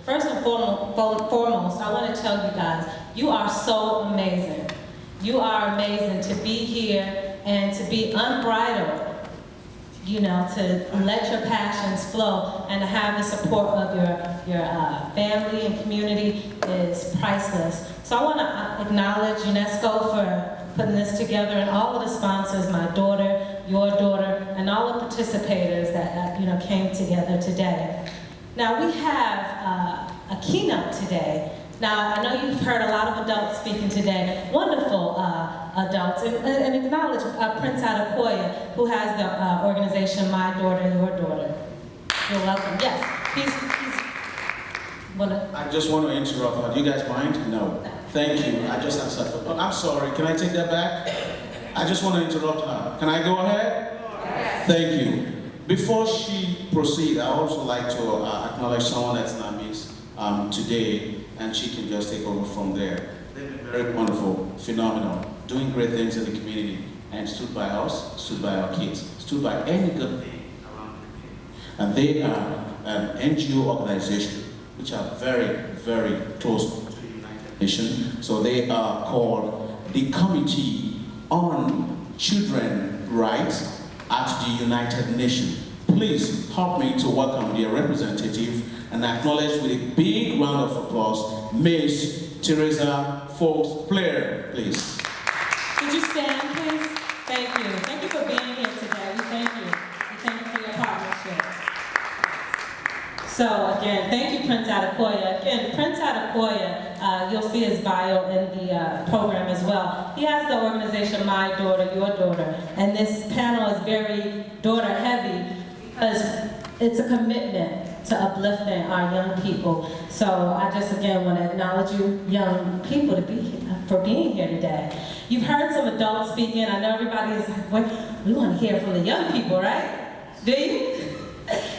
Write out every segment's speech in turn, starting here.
First and foremost, I want to tell you guys, you are so amazing. You are amazing to be here and to be unbridled, you know, to let your passions flow and to have the support of your family and community is priceless. So I want to acknowledge UNESCO for putting this together and all of the sponsors, my daughter, your daughter, and all the participators that came together today. Now we have a keynote today. Now I know you've heard a lot of adults speaking today, wonderful adults, and acknowledge Prince Adekoya, who has the organization My Daughter, Your Daughter. You're welcome. Yes, he's I just want to interrupt. Do you guys mind? No. Thank you. I just answered. Oh, I'm sorry. Can I take that back? I just want to interrupt her. Can I go ahead? Yes. Thank you. Before she proceeds, I also like to acknowledge someone that's not missed today, and she can just take over from there. They've been very wonderful, phenomenal, doing great things in the community, and stood by us, stood by our kids, stood by any good thing around the community. And they are an NGO organization, which are very, very close to the United Nations. So they are called the Committee on Children's Rights at the United Nations. Please help me to welcome their representative and acknowledge with a big round of applause, Miss Teresa Fox-Blair, please. Could you stand, please? Thank you. Thank you for being here today. We thank you. We thank you for your partnership. So again, thank you, Prince Adekoya. Again, Prince Adekoya, you'll see his bio in the program as well. He has the organization My Daughter, Your Daughter, and this panel is very daughter-heavy because it's a commitment to uplifting our young people. So I just again want to acknowledge you young people for being here today. You've heard some adults speaking. I know everybody is like, wait, we want to hear from the young people, right? Do you?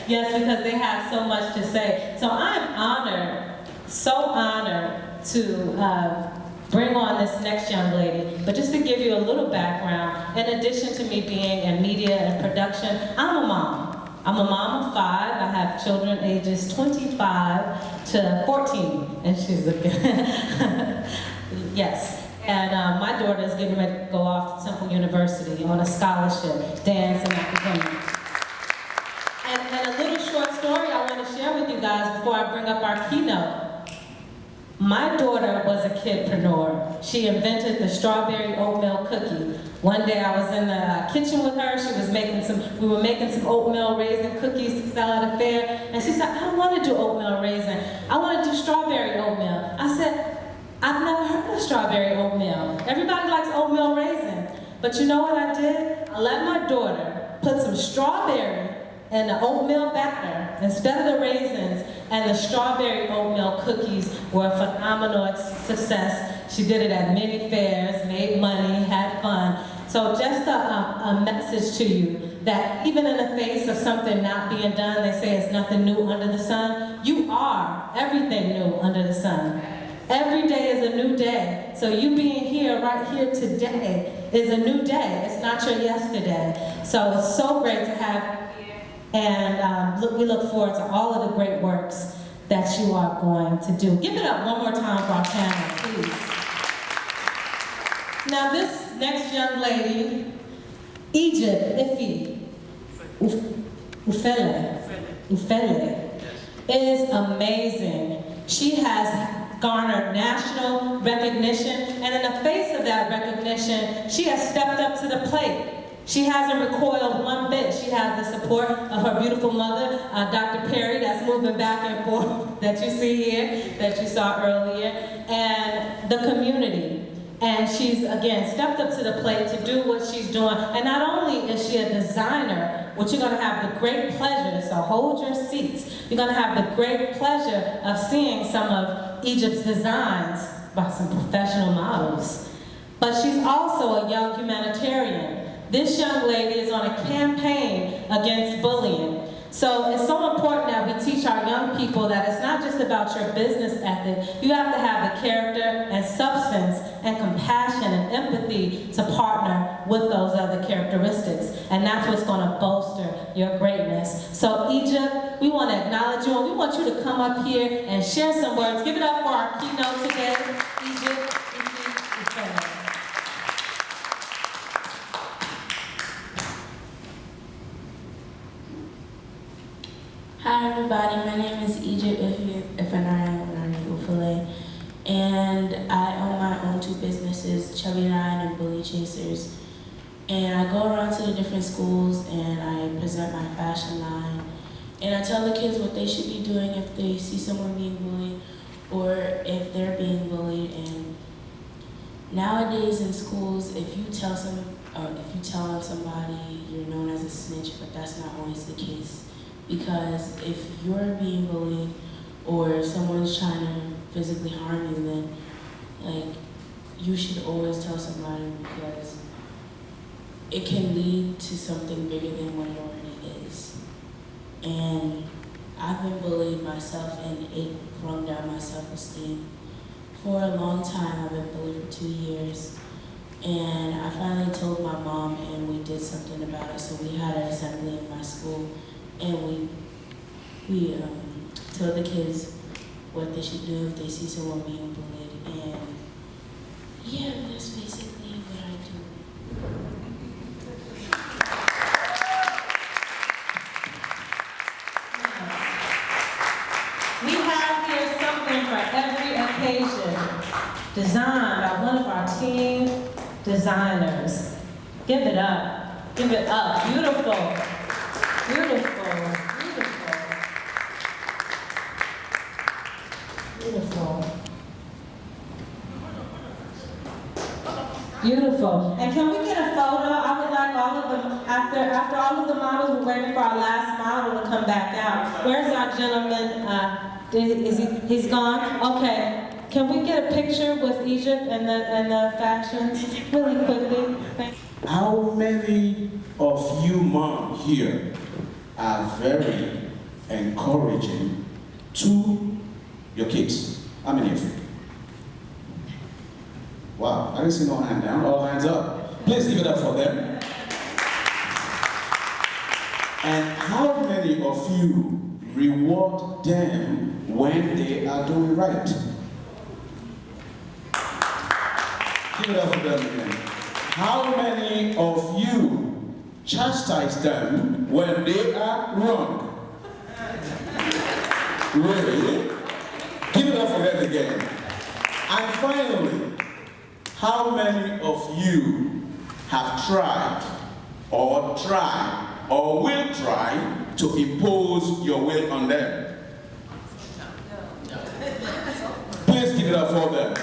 Yes, because they have so much to say. So I'm honored, so honored to bring on this next young lady. But just to give you a little background, in addition to me being in media and production, I'm a mom. I'm a mom of 5. I have children ages 25 to 14, and she's a yes. And my daughter is getting ready to go off to Temple University on a scholarship, dance and academics. And a little short story I want to share with you guys before I bring up our keynote. My daughter was a kidpreneur. She invented the strawberry oatmeal cookie. One day I was in the kitchen with her. We were making some oatmeal raisin cookies to sell at a fair. And she said, I don't want to do oatmeal raisin. I want to do strawberry oatmeal. I said, I've never heard of strawberry oatmeal. Everybody likes oatmeal raisin. But you know what I did? I let my daughter put some strawberry and the oatmeal batter instead of the raisins, and the strawberry oatmeal cookies were a phenomenal success. She did it at many fairs, made money, had fun. So just a message to you that even in the face of something not being done, they say it's nothing new under the sun. You are everything new under the sun. Every day is a new day. So you being here, right here today, is a new day. It's not your yesterday. So it's so great to have. And we look forward to all of the great works that you are going to do. Give it up one more time for our panel, please. Now this next young lady, Egypt Ufele, is amazing. She has garnered national recognition, and in the face of that recognition, she has stepped up to the plate. She hasn't recoiled one bit. She has the support of her beautiful mother, Dr. Perry, that's moving back and forth, that you see here, that you saw earlier, and the community. And she's, again, stepped up to the plate to do what she's doing. And not only is she a designer, which you're gonna have the great pleasure, so hold your seats, you're gonna have the great pleasure of seeing some of Egypt's designs by some professional models. But she's also a young humanitarian. This young lady is on a campaign against bullying. So it's so important that we teach our young people that it's not just about your business ethic. You have to have the character and substance and compassion and empathy to partner with those other characteristics. And that's what's going to bolster your greatness. So Egypt, we want to acknowledge you and we want you to come up here and share some words. Give it up for our keynote today, Egypt. Hi everybody, my name is Mdyd, and I own my own two businesses, Chubby Ride and Bully Chasers. And I go around to the different schools and I present my fashion line. And I tell the kids what they should be doing if they see someone being bullied or if they're being bullied. And nowadays in schools, if you tell on somebody, you're known as a snitch, but that's not always the case. Because if you're being bullied or someone's trying to physically harm you, then you should always tell somebody, because it can lead to something bigger than what it already is. And I've been bullied myself and it brought down my self-esteem. For a long time, I've been bullied for 2 years. And I finally told my mom and we did something about it. So we had an assembly in my school. And we tell the kids what they should do if they see someone being bullied. And yeah, that's basically what I do. We have here something for every occasion, designed by one of our team designers. Give it up. Give it up. Beautiful. Beautiful, beautiful, beautiful, beautiful. And can we get a photo? I would like all of them, after all of the models, we're waiting for our last model to come back out. Where's our gentleman? He's gone? Okay. Can we get a picture with Egypt and the factions really quickly? Thank you. How many of you moms here are very encouraging to your kids? How many of you? Wow, I didn't see no hand down, all hands up. Please give it up for them. And how many of you reward them when they are doing right? Give it up for them again. How many of you chastise them when they are wrong? Really? Give it up for them again. And finally, how many of you have tried or will try to impose your will on them? Please give it up for them.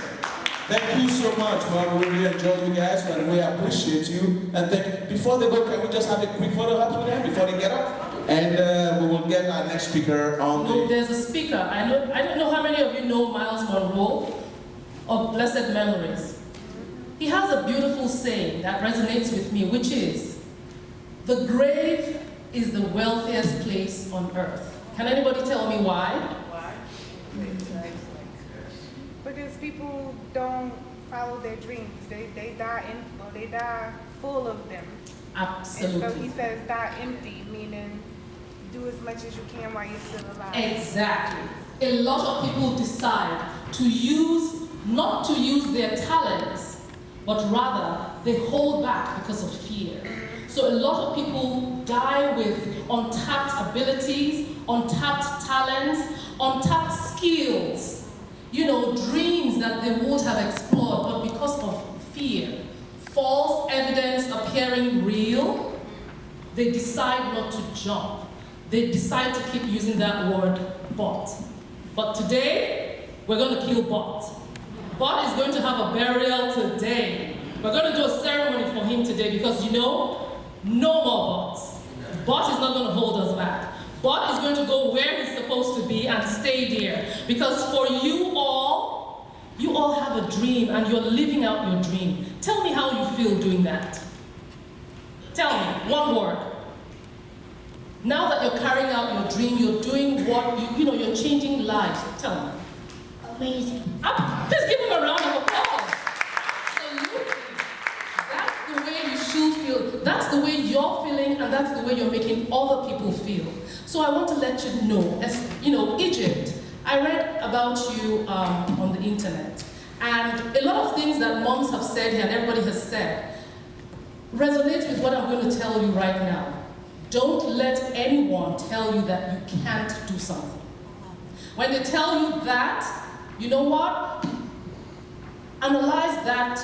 Thank you so much, man. We really enjoy you guys and we appreciate you. And before they go, can we just have a quick photo up with them before they get up? And we will get our next speaker on the... There's a speaker. I don't know how many of you know Miles Monroe of Blessed Memories. He has a beautiful saying that resonates with me, which is, the grave is the wealthiest place on earth. Can anybody tell me why? Why? Because people don't follow their dreams. They die full of them. Absolutely. And so he says die empty, meaning do as much as you can while you're still alive. Exactly. A lot of people decide not to use their talents, but rather they hold back because of fear. So a lot of people die with untapped abilities, untapped talents, untapped skills. You know, dreams that they would have explored, but because of fear, false evidence appearing real, they decide not to jump. They decide to keep using that word, but. But today, we're going to kill but. But is going to have a burial today. We're going to do a ceremony for him today because, you know, no more buts. But is not going to hold us back. But is going to go where he's supposed to be and stay there. Because for you all have a dream and you're living out your dream. Tell me how you feel doing that. Tell me, one word. Now that you're carrying out dream, you're doing what, you're changing lives. Tell me. Amazing. Please give him a round of applause. Absolutely. That's the way you should feel. That's the way you're feeling, and that's the way you're making other people feel. So I want to let you know, as Egypt, I read about you on the internet, and a lot of things that moms have said here and everybody has said resonates with what I'm going to tell you right now. Don't let anyone tell you that you can't do something. When they tell you that, you know what? Analyze that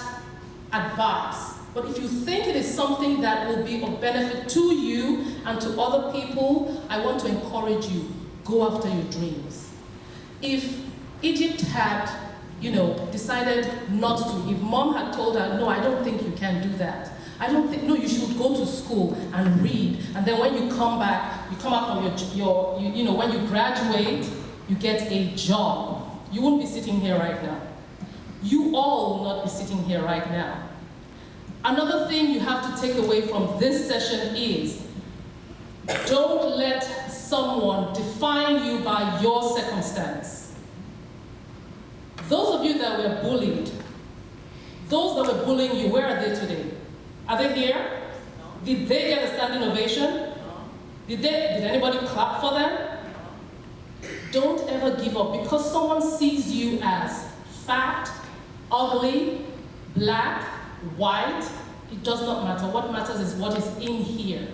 advice. But if you think it is something that will be of benefit to you and to other people, I want to encourage you, go after your dreams. If Egypt had, decided not to, if mom had told her, no, I don't think you can do that. No, you should go to school and read. And then when you come back from when you graduate, you get a job. You won't be sitting here right now. You all will not be sitting here right now. Another thing you have to take away from this session is, don't let someone define you by your circumstance. Those of you that were bullied, those that were bullying you, where are they today? Are they here? No. Did they get a standing ovation? No. Did anybody clap for them? Don't ever give up because someone sees you as fat, ugly, black, white. It does not matter. What matters is what is in here.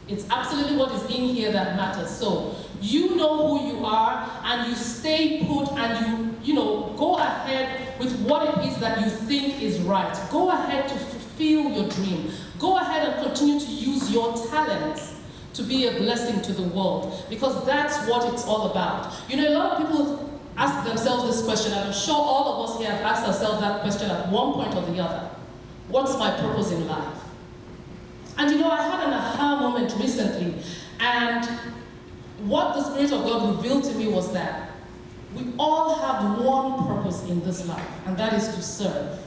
It's absolutely what is in here that matters. So you know who you are, and you stay put, and you go ahead with what it is that you think is right. Go ahead to fulfill your dream. Go ahead and continue to use your talents to be a blessing to the world, because that's what it's all about. A lot of people ask themselves this question, and I'm sure all of us here have asked ourselves that question at one point or the other. What's my purpose in life? And I had an aha moment recently, and what the Spirit of God revealed to me was that we all have one purpose in this life, and that is to serve.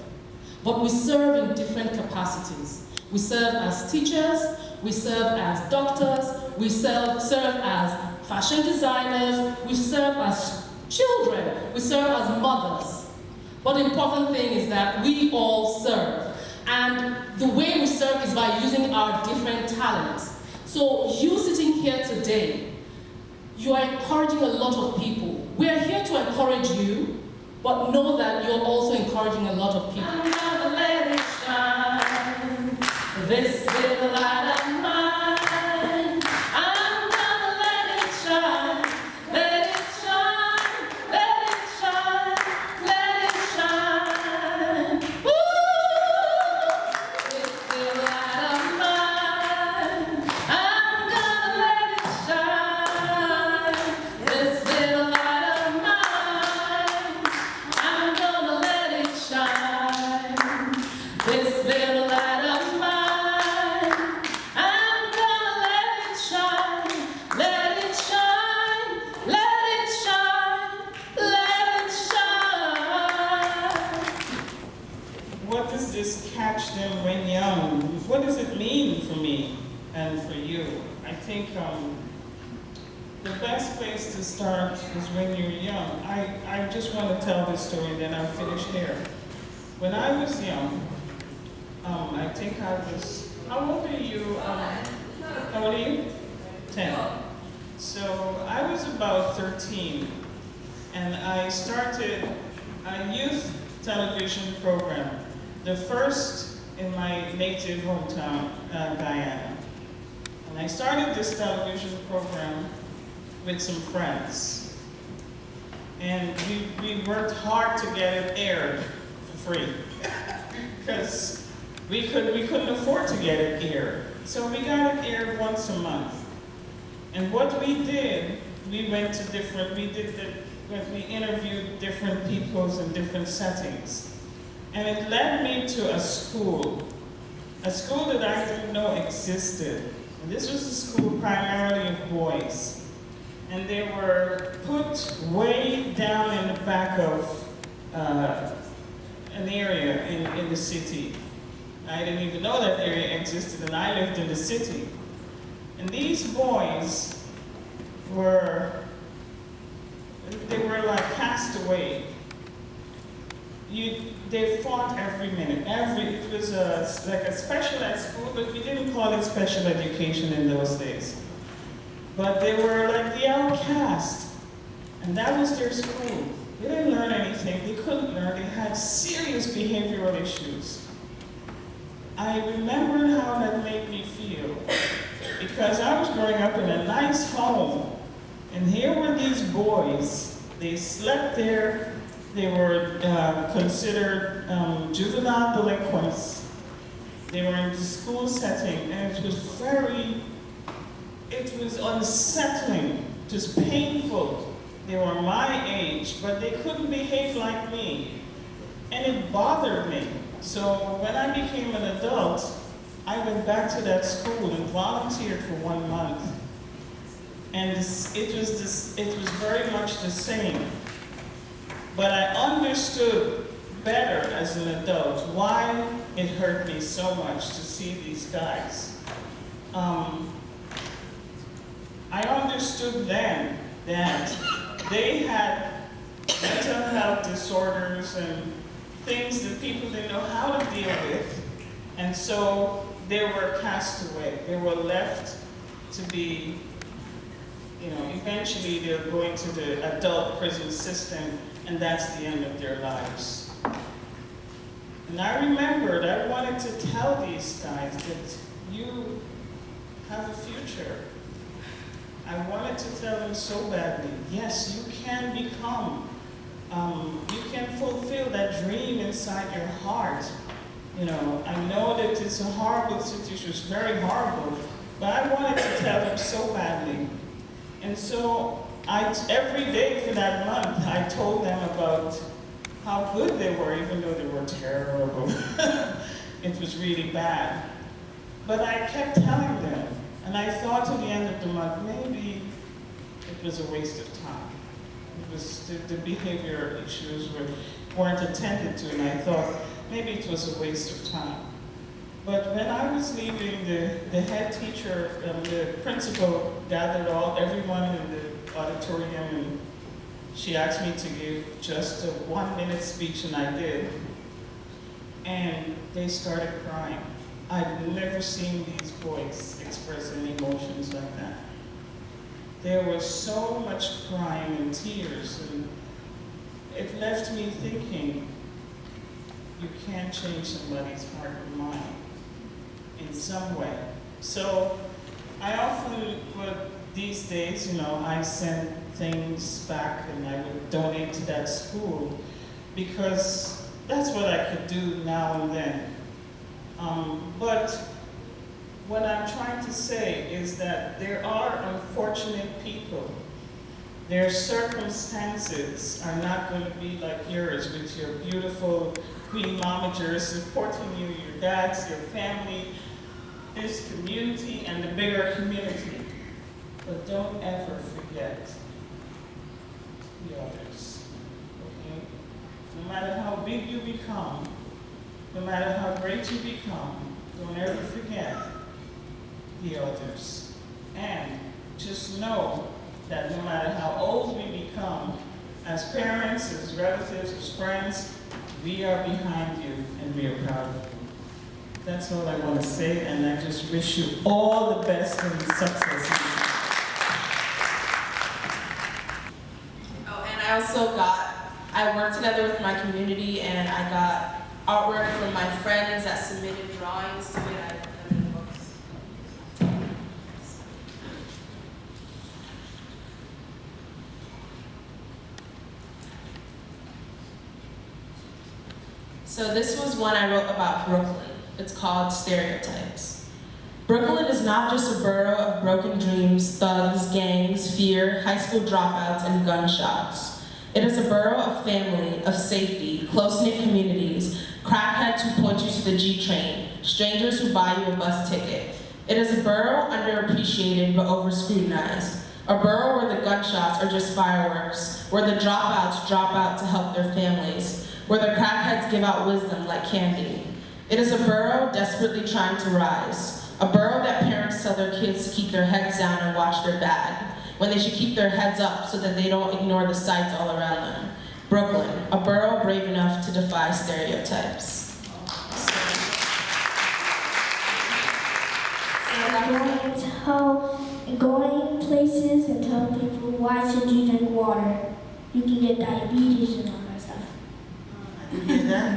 But we serve in different capacities. We serve as teachers, we serve as doctors, we serve as fashion designers, we serve as children, we serve as mothers. But the important thing is that we all serve. And the way we serve is by using our different talents. So you sitting here today, you are encouraging a lot of people. We are here to encourage you, but know that you're also encouraging a lot of people. I'm gonna let it shine, this little light of mine. I'm gonna let it shine, let it shine, let it shine, let it shine. Ooh, this little light of mine. I'm gonna let it shine, this little light of mine. I'm gonna let it shine, this little light of mine. I'm gonna let it shine, let it shine, let it shine, let it shine. What does this catch them when young? What does it mean for me and for you? I think the best place to start is when you're young. I just want to tell this story, then I'll finish here. When I was young, I think I was, how old are you? How old are you? 10. So I was about 13, and I started a youth television program, the first in my native hometown, Guyana. And I started this television program with some friends. And we worked hard to get it aired for free, because we couldn't afford to get it aired. So we got it aired once a month. And what we did, we interviewed different peoples in different settings. And it led me to a school that I didn't know existed. And this was a school primarily of boys. And they were put way down in the back of an area in the city. I didn't even know that area existed, and I lived in the city. And these boys were, they were like cast away. They fought every minute. It was like a special ed school, but we didn't call it special education in those days. But they were like the outcast, and that was their school. They didn't learn anything. They couldn't learn. They had serious behavioral issues. I remembered how that made me feel, because I was growing up in a nice home, and here were these boys. They slept there. They were considered juvenile delinquents. They were in the school setting, and it was unsettling, just painful. They were my age, but they couldn't behave like me, and it bothered me. So when I became an adult, I went back to that school and volunteered for 1 month. And it was very much the same. But I understood better as an adult why it hurt me so much to see these guys. I understood then that they had mental health disorders and things that people didn't know how to deal with, and so they were cast away. They were left to be, eventually they're going to the adult prison system, and that's the end of their lives. And I remembered I wanted to tell these guys that you have a future. I wanted to tell them so badly, yes, you can become, you can fulfill that dream inside your heart. I know that it's a horrible situation, it's very horrible, but I wanted to tell them so badly. And so every day for that month, I told them about how good they were, even though they were terrible. It was really bad. But I kept telling them, and I thought at the end of the month, maybe it was a waste of time. It was the behavior issues weren't attended to, and I thought maybe it was a waste of time. But when I was leaving, the head teacher, the principal gathered everyone in the auditorium, and she asked me to give just a 1-minute speech, and I did. And they started crying. I'd never seen these boys express any emotions like that. There was so much crying and tears, and it left me thinking, you can change somebody's heart and mind in some way. So I often would, these days, I send things back and I would donate to that school, because that's what I could do now and then. But what I'm trying to say is that there are unfortunate people. Their circumstances are not going to be like yours, with your beautiful queen momagers supporting you, your dads, your family, this community, and the bigger community. But don't ever forget the others, okay? No matter how big you become, no matter how great you become, don't ever forget the others. And just know that no matter how old we become, as parents, as relatives, as friends, we are behind you and we are proud of you. That's all I want to say, and I just wish you all the best and success. Oh, and I worked together with my community, and I got artwork from my friends that submitted drawings to me, and I put them in books. So this was one I wrote about Brooklyn. It's called Stereotypes. Brooklyn is not just a borough of broken dreams, thugs, gangs, fear, high school dropouts, and gunshots. It is a borough of family, of safety, close-knit communities, crackheads who point you to the G train, strangers who buy you a bus ticket. It is a borough underappreciated but over-scrutinized. A borough where the gunshots are just fireworks, where the dropouts drop out to help their families, where the crackheads give out wisdom like candy. It is a borough desperately trying to rise, a borough that parents tell their kids to keep their heads down and watch their bag. when they should keep their heads up so that they don't ignore the sights all around them. Brooklyn, a borough brave enough to defy stereotypes. Going places and tell people why should you drink water. You can get diabetes and all that stuff. You get that?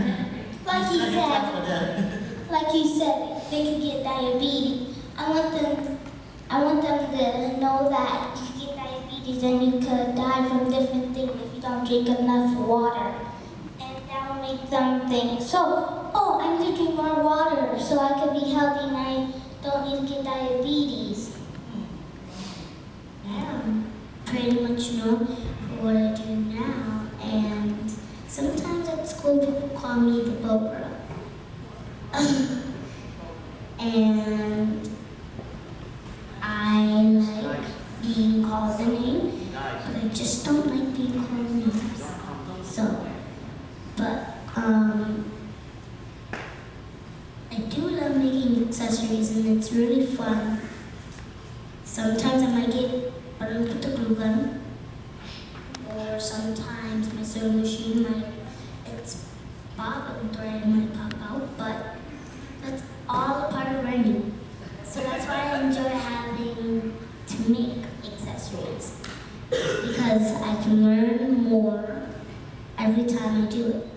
Like you said, they can get diabetes. I want them to know that if you get diabetes, then you could die from different things if you don't drink enough water. And that will make them think, oh, I need to drink more water so I can be healthy and I don't need to get diabetes. Yeah, pretty much know what I do now. And sometimes at school people call me the Bobra. And I like being called a name, but I just don't like being called names. So, but I do love making accessories and it's really fun. Sometimes I might get burned with the glue gun, or sometimes my sewing machine might explode and thread might pop out, but that's all a part of learning. So that's why I enjoy having to make accessories, because I can learn more every time I do it.